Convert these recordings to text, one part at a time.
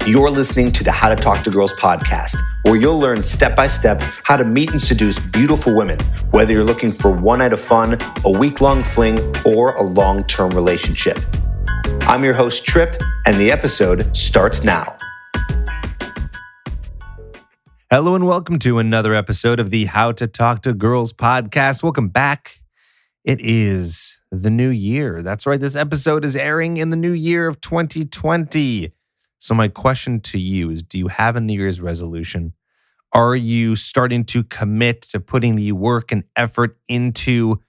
You're listening to the How to Talk to Girls podcast, where you'll learn step-by-step how to meet and seduce beautiful women, whether you're looking for one night of fun, a week-long fling, or a long-term relationship. I'm your host, Trip, and the episode starts now. Hello and welcome to another episode of the How to Talk to Girls podcast. Welcome back. It is the new year. That's right. This episode is airing in the new year of 2020. So my question to you is, do you have a New Year's resolution? Are you starting to commit to putting the work and effort into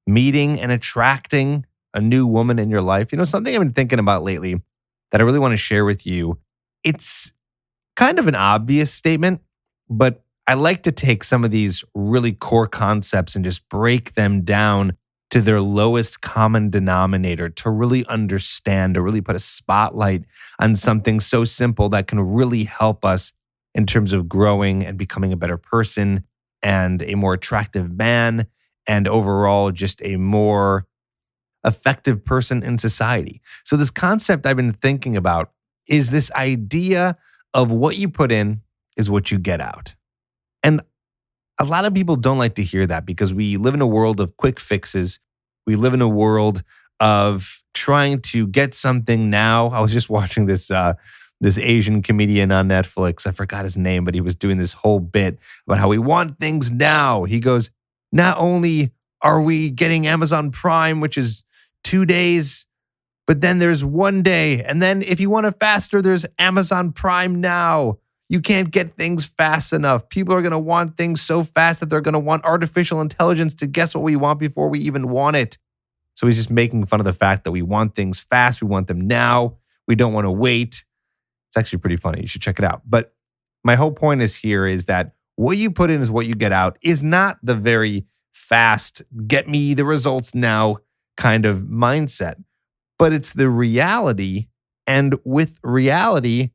meeting and attracting a new woman in your life? You know, something I've been thinking about lately that I really want to share with you. It's kind of an obvious statement, but I like to take some of these really core concepts and just break them down to their lowest common denominator to really understand, to really put a spotlight on something so simple that can really help us in terms of growing and becoming a better person and a more attractive man and overall just a more effective person in society. So this concept I've been thinking about is this idea of what you put in is what you get out. And a lot of people don't like to hear that because we live in a world of quick fixes. We live in a world of trying to get something now. I was just watching this Asian comedian on Netflix. I forgot his name, but he was doing this whole bit about how we want things now. He goes, not only are we getting Amazon Prime, which is 2 days, but then there's 1 day. And then if you want it faster, there's Amazon Prime Now. You can't get things fast enough. People are going to want things so fast that they're going to want artificial intelligence to guess what we want before we even want it. So he's just making fun of the fact that we want things fast. We want them now. We don't want to wait. It's actually pretty funny. You should check it out. But my whole point is that what you put in is what you get out is not the very fast, get me the results now kind of mindset, but it's the reality. And with reality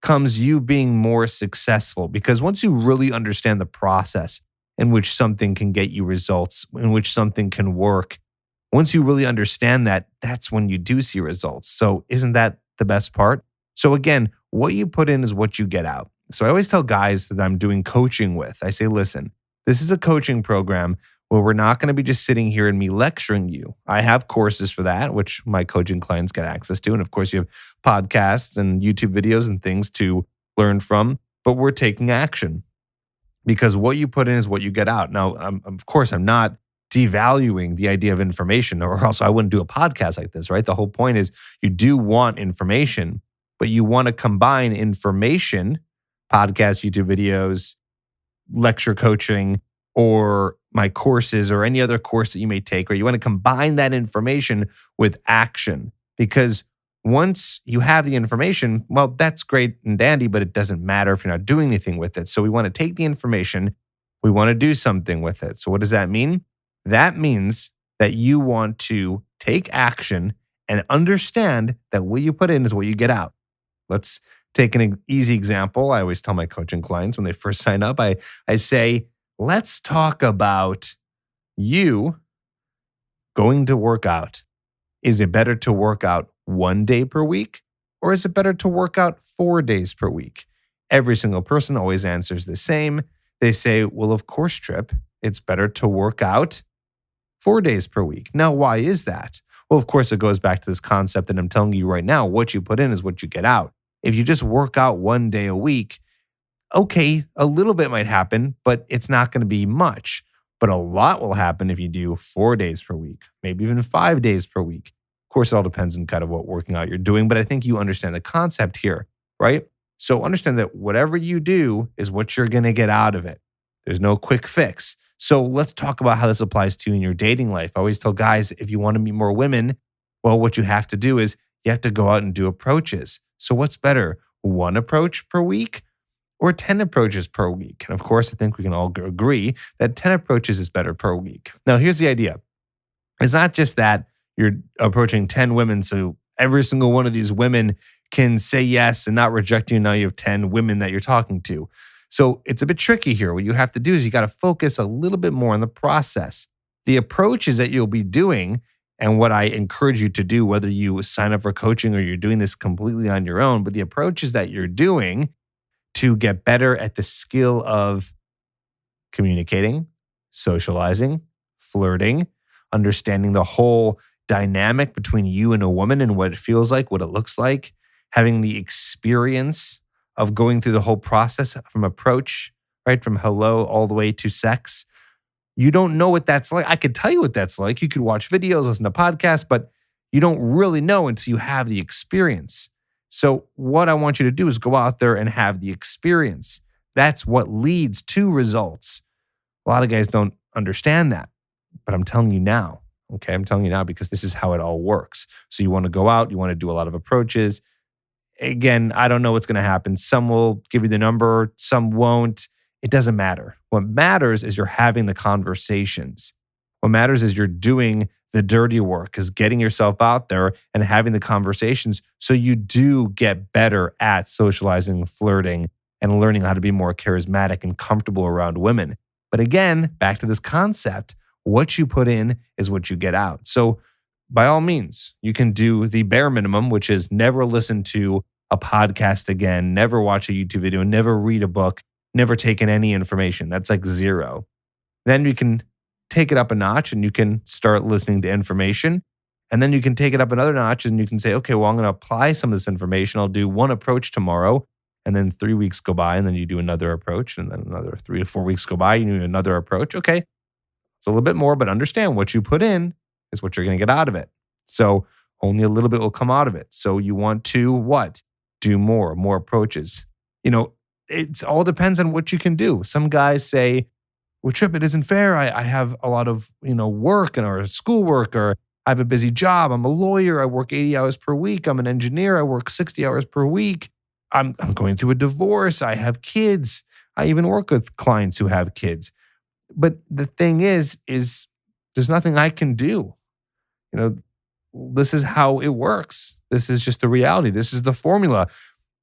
comes you being more successful, because once you really understand the process in which something can get you results, in which something can work, once you really understand that, that's when you do see results. So isn't that the best part? So again, what you put in is what you get out. So I always tell guys that I'm doing coaching with, I say, listen, this is a coaching program where we're not going to be just sitting here and me lecturing you. I have courses for that, which my coaching clients get access to. And of course, you have podcasts and YouTube videos and things to learn from, but we're taking action because what you put in is what you get out. Now, of course, I'm not devaluing the idea of information, or else I wouldn't do a podcast like this, right? The whole point is you do want information, but you want to combine information, podcasts, YouTube videos, lecture coaching, or my courses or any other course that you may take, or you want to combine that information with action. Because once you have the information, well, that's great and dandy, but it doesn't matter if you're not doing anything with it. So we want to take the information, we want to do something with it. So what does that mean? That means that you want to take action and understand that what you put in is what you get out. Let's take an easy example. I always tell my coaching clients when they first sign up, I say, let's talk about you going to work out. Is it better to work out 1 day per week, or is it better to work out 4 days per week? Every single person always answers the same. They say, well, of course, Trip, it's better to work out 4 days per week. Now, why is that? Well, of course, it goes back to this concept that I'm telling you right now. What you put in is what you get out. If you just work out 1 day a week, okay, a little bit might happen, but it's not going to be much. But a lot will happen if you do 4 days per week, maybe even 5 days per week. Of course, it all depends on kind of what working out you're doing, but I think you understand the concept here, right? So understand that whatever you do is what you're going to get out of it. There's no quick fix. So let's talk about how this applies to you in your dating life. I always tell guys, if you want to meet more women, well, what you have to do is you have to go out and do approaches. So what's better, 1 approach per week or 10 approaches per week? And of course, I think we can all agree that 10 approaches is better per week. Now, here's the idea. It's not just that you're approaching 10 women, so every single one of these women can say yes and not reject you. Now you have 10 women that you're talking to. So it's a bit tricky here. What you have to do is you got to focus a little bit more on the process. The approaches that you'll be doing And what I encourage you to do, whether you sign up for coaching or you're doing this completely on your own, but the approaches that you're doing to get better at the skill of communicating, socializing, flirting, understanding the whole dynamic between you and a woman and what it feels like, what it looks like, having the experience of going through the whole process from approach, right? From hello all the way to sex. You don't know what that's like. I could tell you what that's like. You could watch videos, listen to podcasts, but you don't really know until you have the experience. So what I want you to do is go out there and have the experience. That's what leads to results. A lot of guys don't understand that, but I'm telling you now, okay? I'm telling you now because this is how it all works. So you want to go out, you want to do a lot of approaches. Again, I don't know what's going to happen. Some will give you the number, some won't. It doesn't matter. What matters is you're having the conversations. What matters is you're doing the dirty work, is getting yourself out there and having the conversations so you do get better at socializing, flirting, and learning how to be more charismatic and comfortable around women. But again, back to this concept, what you put in is what you get out. So by all means, you can do the bare minimum, which is never listen to a podcast again, never watch a YouTube video, never read a book, never taken any information. That's like 0. Then you can take it up a notch and you can start listening to information. And then you can take it up another notch and you can say, okay, well, I'm going to apply some of this information. I'll do one approach tomorrow. And then 3 weeks go by and then you do another approach. And then another 3 to 4 weeks go by, you do another approach. Okay, it's a little bit more, but understand what you put in is what you're going to get out of it. So only a little bit will come out of it. So you want to what? Do more approaches. It all depends on what you can do. Some guys say, well, Trip, it isn't fair. I have a lot of, work or schoolwork, or I have a busy job. I'm a lawyer. I work 80 hours per week. I'm an engineer. I work 60 hours per week. I'm going through a divorce. I have kids. I even work with clients who have kids. But the thing is there's nothing I can do. This is how it works. This is just the reality. This is the formula.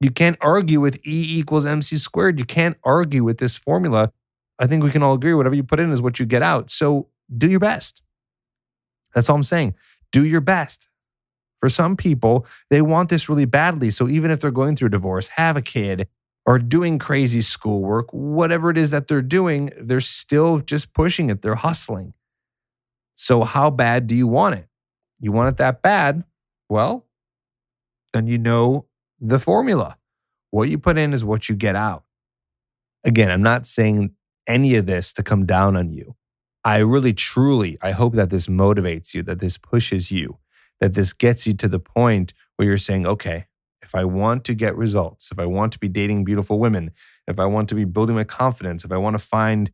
You can't argue with E equals MC squared. You can't argue with this formula. I think we can all agree whatever you put in is what you get out. So do your best. That's all I'm saying. Do your best. For some people, they want this really badly. So even if they're going through a divorce, have a kid, or doing crazy schoolwork, whatever it is that they're doing, they're still just pushing it. They're hustling. So how bad do you want it? You want it that bad? Well, then you know the formula. What you put in is what you get out. Again, I'm not saying any of this to come down on you. I really, truly, I hope that this motivates you, that this pushes you, that this gets you to the point where you're saying, okay, if I want to get results, if I want to be dating beautiful women, if I want to be building my confidence, if I want to find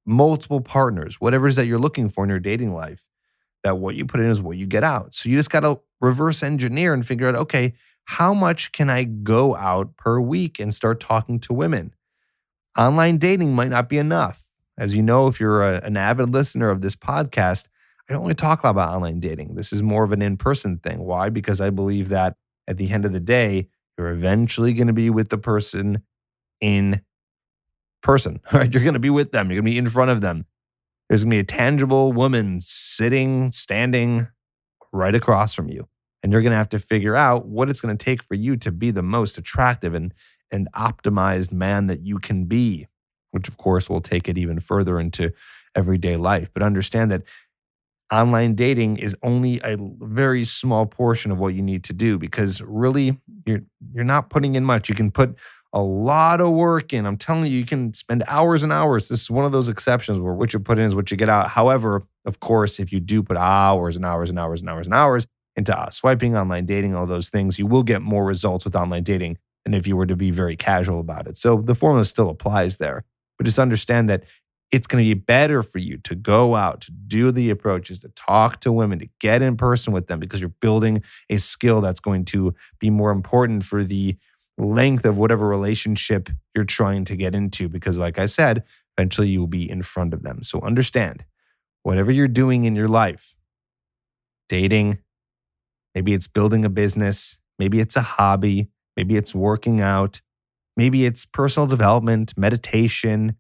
multiple partners, whatever it is that you're looking for in your dating life, that what you put in is what you get out. So you just got to reverse engineer and figure out, okay, how much can I go out per week and start talking to women? Online dating might not be enough. As you know, if you're an avid listener of this podcast, I don't really talk a lot about online dating. This is more of an in-person thing. Why? Because I believe that at the end of the day, you're eventually going to be with the person in person. Right? You're going to be with them. You're going to be in front of them. There's going to be a tangible woman standing right across from you. And you're going to have to figure out what it's going to take for you to be the most attractive and optimized man that you can be, which of course will take it even further into everyday life. But understand that online dating is only a very small portion of what you need to do, because really you're not putting in much. You can put a lot of work in. I'm telling you, you can spend hours and hours. This is one of those exceptions where what you put in is what you get out. However, of course, if you do put hours and hours and hours and hours and hours into swiping, online dating, all those things, you will get more results with online dating than if you were to be very casual about it. So the formula still applies there. But just understand that it's going to be better for you to go out, to do the approaches, to talk to women, to get in person with them, because you're building a skill that's going to be more important for the length of whatever relationship you're trying to get into. Because like I said, eventually you will be in front of them. So understand, whatever you're doing in your life, dating, maybe it's building a business, maybe it's a hobby, maybe it's working out, maybe it's personal development, meditation,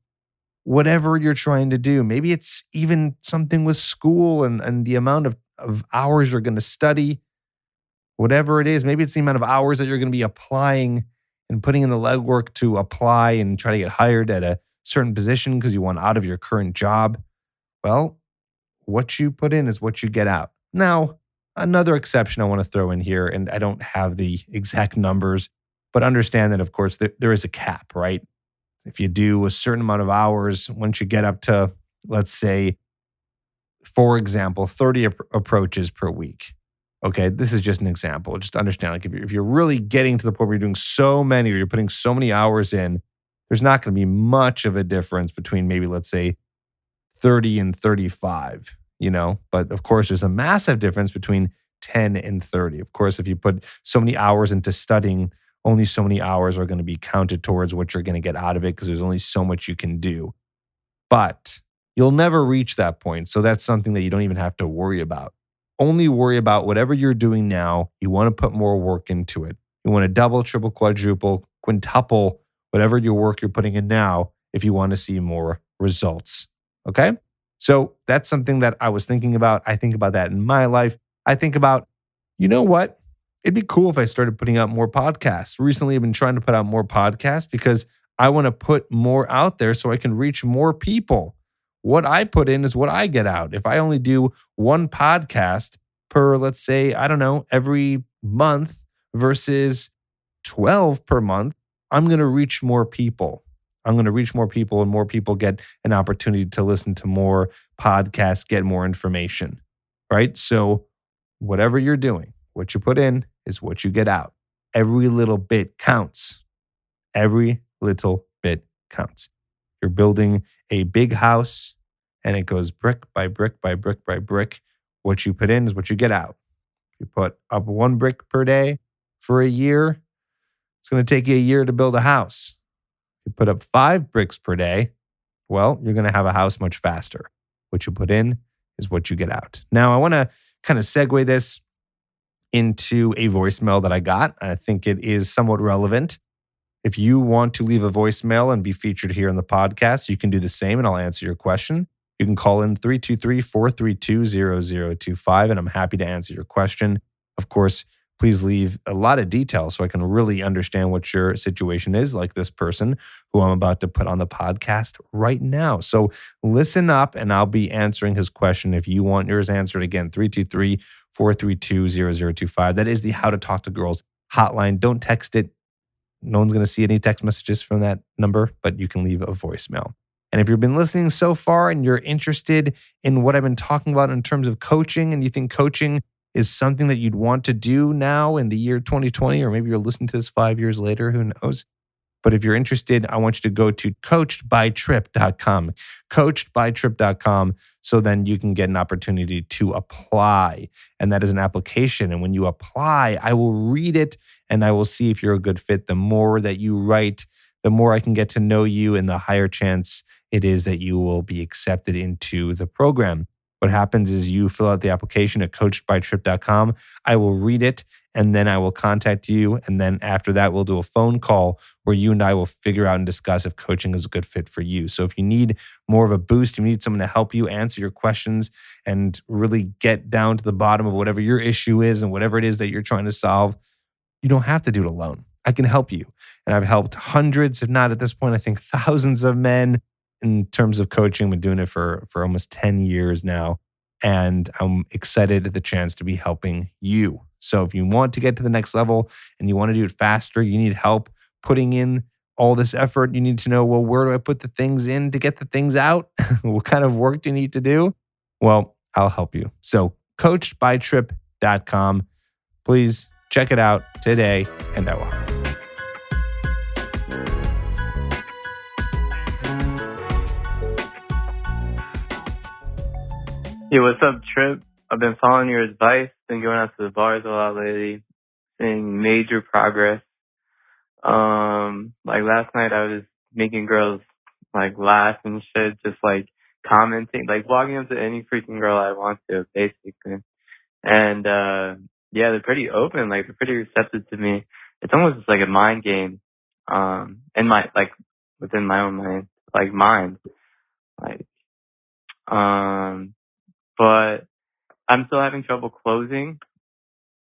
whatever you're trying to do. Maybe it's even something with school and the amount of hours you're going to study, whatever it is. Maybe it's the amount of hours that you're going to be applying and putting in the legwork to apply and try to get hired at a certain position because you want out of your current job. Well, what you put in is what you get out. Now, another exception I want to throw in here, and I don't have the exact numbers, but understand that, of course, there is a cap, right? If you do a certain amount of hours, once you get up to, let's say, for example, 30 approaches per week. Okay, this is just an example. Just understand, like if you're really getting to the point where you're doing so many or you're putting so many hours in, there's not going to be much of a difference between maybe, let's say, 30 and 35, But of course, there's a massive difference between 10 and 30. Of course, if you put so many hours into studying, only so many hours are going to be counted towards what you're going to get out of it because there's only so much you can do. But you'll never reach that point. So that's something that you don't even have to worry about. Only worry about whatever you're doing now. You want to put more work into it. You want to double, triple, quadruple, quintuple whatever your work you're putting in now if you want to see more results. Okay? So that's something that I was thinking about. I think about that in my life. I think about, you know what? It'd be cool if I started putting out more podcasts. Recently, I've been trying to put out more podcasts because I want to put more out there so I can reach more people. What I put in is what I get out. If I only do one podcast per, let's say, I don't know, every month versus 12 per month, I'm going to reach more people. I'm going to reach more people and more people get an opportunity to listen to more podcasts, get more information, right? So whatever you're doing, what you put in is what you get out. Every little bit counts. Every little bit counts. You're building a big house and it goes brick by brick by brick by brick. What you put in is what you get out. If you put up one brick per day for a year, it's going to take you a year to build a house. If you put up 5 bricks per day, well, you're going to have a house much faster. What you put in is what you get out. Now, I want to kind of segue this into a voicemail that I got. I think it is somewhat relevant. If you want to leave a voicemail and be featured here on the podcast, you can do the same and I'll answer your question. You can call in 323-432-0025 and I'm happy to answer your question. Of course, please leave a lot of details so I can really understand what your situation is, like this person who I'm about to put on the podcast right now. So listen up and I'll be answering his question. If you want yours answered, again, 323-432-0025. That is the How to Talk to Girls hotline. Don't text it. No one's going to see any text messages from that number, but you can leave a voicemail. And if you've been listening so far and you're interested in what I've been talking about in terms of coaching and you think coaching is something that you'd want to do now in the year 2020, or maybe you're listening to this 5 years later, who knows? But if you're interested, I want you to go to coachedbytrip.com, coachedbytrip.com, so then you can get an opportunity to apply. And that is an application. And when you apply, I will read it and I will see if you're a good fit. The more that you write, the more I can get to know you and the higher chance it is that you will be accepted into the program. What happens is you fill out the application at coachedbytrip.com. I will read it and then I will contact you. And then after that, we'll do a phone call where you and I will figure out and discuss if coaching is a good fit for you. So if you need more of a boost, you need someone to help you answer your questions and really get down to the bottom of whatever your issue is and whatever it is that you're trying to solve, you don't have to do it alone. I can help you. And I've helped hundreds, if not at this point, I think thousands of men in terms of coaching. I've been doing it for almost 10 years now. And I'm excited at the chance to be helping you. So if you want to get to the next level and you want to do it faster, you need help putting in all this effort. You need to know, well, where do I put the things in to get the things out? What kind of work do you need to do? Well, I'll help you. So coachedbytrip.com. Please check it out today and I will help you. Hey, what's up, Trip? I've been following your advice, been going out to the bars a lot lately, seeing major progress. Like last night I was making girls like laugh and shit, just like commenting, like walking up to any freaking girl I want to, basically. And yeah, they're pretty open, like they're pretty receptive to me. It's almost just like a mind game, in my, like within my own mind, like, but I'm still having trouble closing.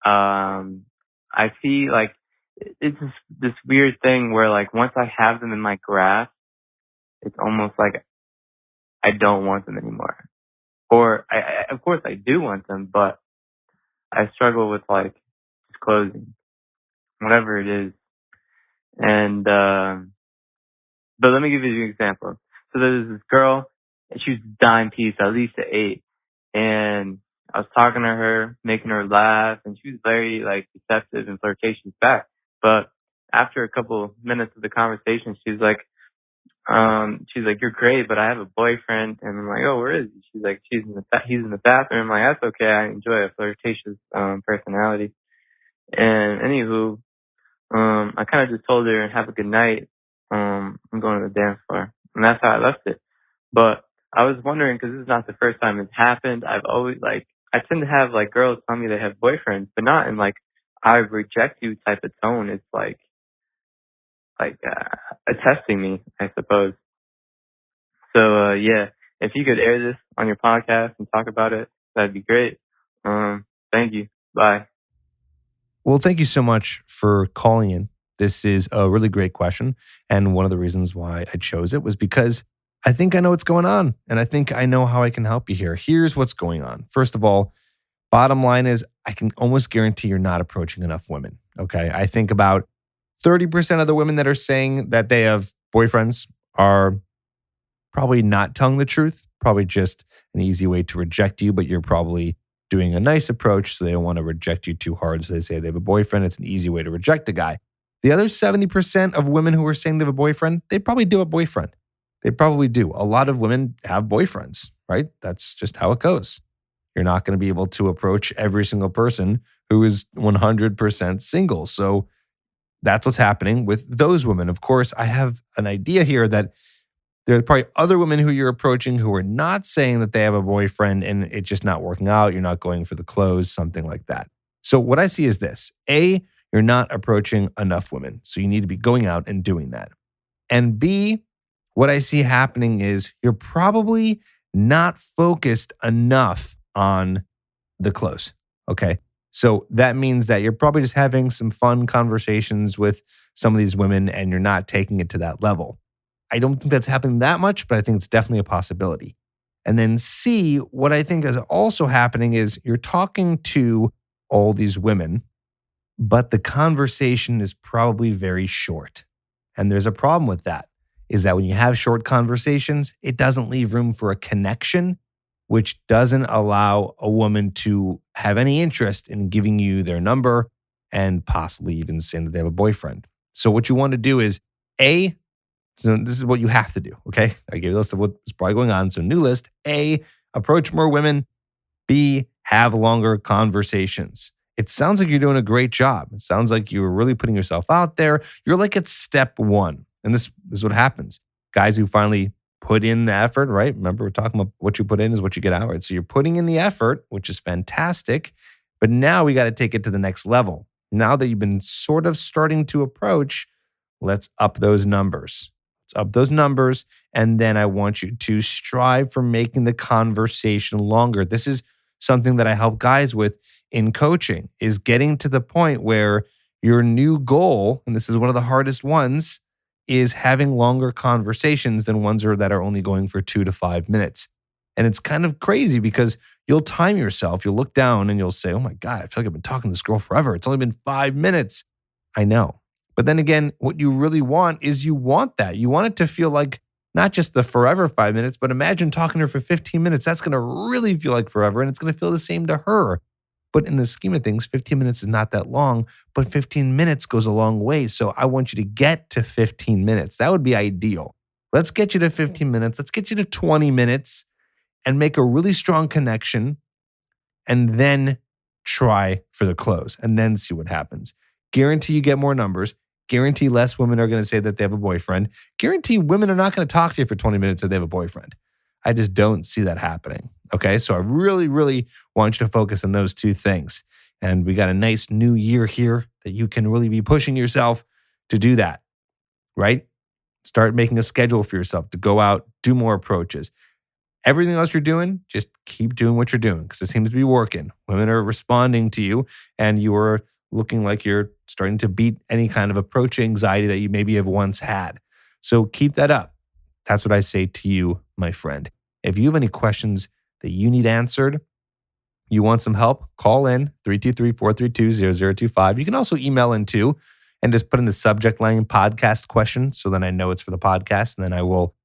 I see like it's this weird thing where like once I have them in my grasp, it's almost like I don't want them anymore. Or I of course I do want them, but I struggle with like just closing, whatever it is. And but let me give you an example. So there's this girl, and she was a dime piece, at least an 8. And I was talking to her, making her laugh, and she was very like receptive and flirtatious back. But after a couple minutes of the conversation, she's like, "You're great, but I have a boyfriend." And I'm like, "Oh, where is he?" She's like, he's in the bathroom." I'm like, "That's okay. I enjoy a flirtatious personality." And anywho, I kind of just told her, "Have a good night. I'm going to the dance floor," and that's how I left it. But I was wondering, because this is not the first time it's happened. I've always I tend to have like girls tell me they have boyfriends, but not in like I reject you type of tone. It's like testing me, I suppose. So yeah, if you could air this on your podcast and talk about it, that'd be great. Thank you. Bye. Well, thank you so much for calling in. This is a really great question. And one of the reasons why I chose it was because I think I know what's going on and I think I know how I can help you here. Here's what's going on. First of all, bottom line is I can almost guarantee you're not approaching enough women. Okay. I think about 30% of the women that are saying that they have boyfriends are probably not telling the truth, probably just an easy way to reject you, but you're probably doing a nice approach so they don't want to reject you too hard. So they say they have a boyfriend. It's an easy way to reject a guy. The other 70% of women who are saying they have a boyfriend, they probably do have a boyfriend. They probably do. A lot of women have boyfriends, right? That's just how it goes. You're not going to be able to approach every single person who is 100% single. So that's what's happening with those women. Of course, I have an idea here that there are probably other women who you're approaching who are not saying that they have a boyfriend and it's just not working out. You're not going for the close, something like that. So what I see is this. A, you're not approaching enough women. So you need to be going out and doing that. And B, what I see happening is you're probably not focused enough on the close. Okay. So that means that you're probably just having some fun conversations with some of these women and you're not taking it to that level. I don't think that's happening that much, but I think it's definitely a possibility. And then C, what I think is also happening is you're talking to all these women, but the conversation is probably very short. And there's a problem with that, is that when you have short conversations, it doesn't leave room for a connection, which doesn't allow a woman to have any interest in giving you their number and possibly even saying that they have a boyfriend. So what you want to do is A, so this is what you have to do, okay? I gave you a list of what's probably going on. So new list, A, approach more women. B, have longer conversations. It sounds like you're doing a great job. It sounds like you're really putting yourself out there. You're like at step 1. And this is what happens. Guys who finally put in the effort, right? Remember, we're talking about what you put in is what you get out, right? So you're putting in the effort, which is fantastic. But now we got to take it to the next level. Now that you've been sort of starting to approach, let's up those numbers. Let's up those numbers. And then I want you to strive for making the conversation longer. This is something that I help guys with in coaching, is getting to the point where your new goal, and this is one of the hardest ones, is having longer conversations than ones that are only going for 2 to 5 minutes. And it's kind of crazy because you'll time yourself. You'll look down and you'll say, oh my God, I feel like I've been talking to this girl forever. It's only been 5 minutes. I know. But then again, what you really want is you want that. You want it to feel like not just the forever 5 minutes, but imagine talking to her for 15 minutes. That's going to really feel like forever. And it's going to feel the same to her. But in the scheme of things, 15 minutes is not that long, but 15 minutes goes a long way. So I want you to get to 15 minutes. That would be ideal. Let's get you to 15 minutes. Let's get you to 20 minutes and make a really strong connection and then try for the close and then see what happens. Guarantee you get more numbers. Guarantee less women are going to say that they have a boyfriend. Guarantee women are not going to talk to you for 20 minutes if they have a boyfriend. I just don't see that happening. Okay, so I really, really want you to focus on those two things. And we got a nice new year here that you can really be pushing yourself to do that, right? Start making a schedule for yourself to go out, do more approaches. everything else you're doing, just keep doing what you're doing because it seems to be working. Women are responding to you and you are looking like you're starting to beat any kind of approach anxiety that you maybe have once had. So keep that up. That's what I say to you, my friend. If you have any questions that you need answered, you want some help, call in 323-432-0025. You can also email in too and just put in the subject line podcast question so then I know it's for the podcast and then I will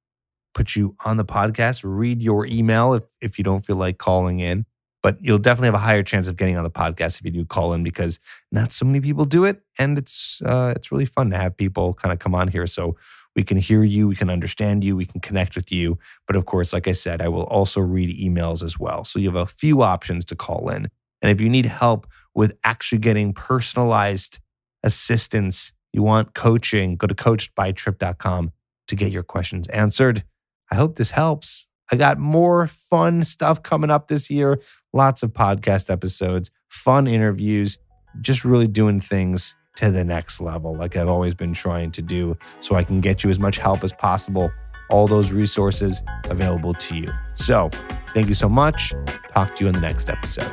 put you on the podcast, read your email if you don't feel like calling in. But you'll definitely have a higher chance of getting on the podcast if you do call in because not so many people do it. And it's really fun to have people kind of come on here so we can hear you, we can understand you, we can connect with you. But of course, like I said, I will also read emails as well. So you have a few options to call in. And if you need help with actually getting personalized assistance, you want coaching, go to coachedbytrip.com to get your questions answered. I hope this helps. I got more fun stuff coming up this year. Lots of podcast episodes, fun interviews, just really doing things to the next level like I've always been trying to do so I can get you as much help as possible. All those resources available to you. So thank you so much. Talk to you in the next episode.